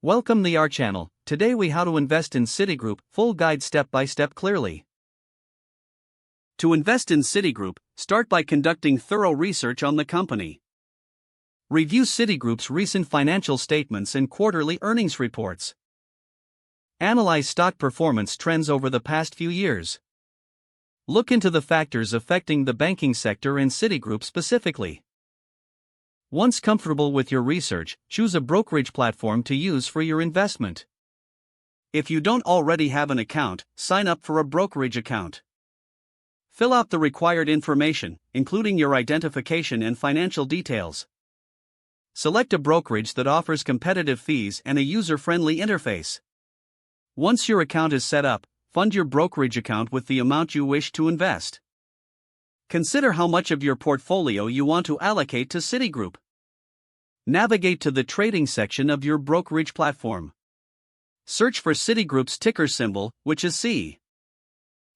Welcome to our channel. Today we how to invest in Citigroup, full guide step by step clearly. To invest in Citigroup, start by conducting thorough research on the company. Review Citigroup's recent financial statements and quarterly earnings reports. Analyze stock performance trends over the past few years. Look into the factors affecting the banking sector and Citigroup specifically. Once comfortable with your research, choose a brokerage platform to use for your investment. If you don't already have an account, sign up for a brokerage account. Fill out the required information, including your identification and financial details. Select a brokerage that offers competitive fees and a user-friendly interface. Once your account is set up, fund your brokerage account with the amount you wish to invest. Consider how much of your portfolio you want to allocate to Citigroup. Navigate to the trading section of your brokerage platform. Search for Citigroup's ticker symbol, which is C.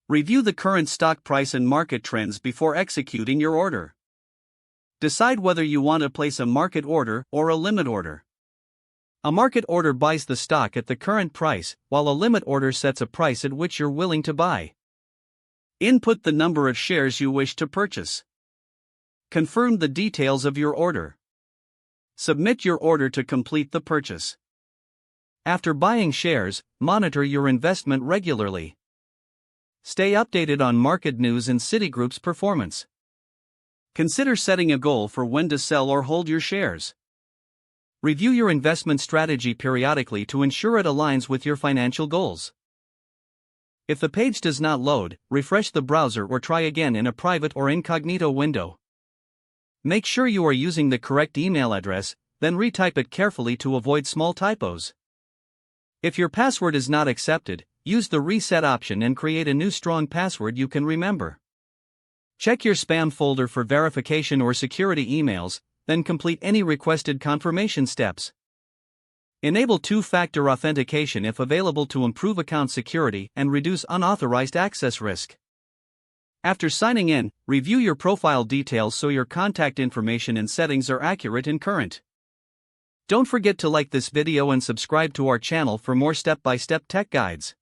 Review the current stock price and market trends before executing your order. Decide whether you want to place a market order or a limit order. A market order buys the stock at the current price, while a limit order sets a price at which you're willing to buy. Input the number of shares you wish to purchase. Confirm the details of your order. Submit your order to complete the purchase. After buying shares, monitor your investment regularly. Stay updated on market news and Citigroup's performance. Consider setting a goal for when to sell or hold your shares. Review your investment strategy periodically to ensure it aligns with your financial goals. If the page does not load, refresh the browser or try again in a private or incognito window. Make sure you are using the correct email address, then retype it carefully to avoid small typos. If your password is not accepted, use the reset option and create a new strong password you can remember. Check your spam folder for verification or security emails, then complete any requested confirmation steps. Enable two-factor authentication if available to improve account security and reduce unauthorized access risk. After signing in, review your profile details so your contact information and settings are accurate and current. Don't forget to like this video and subscribe to our channel for more step-by-step tech guides.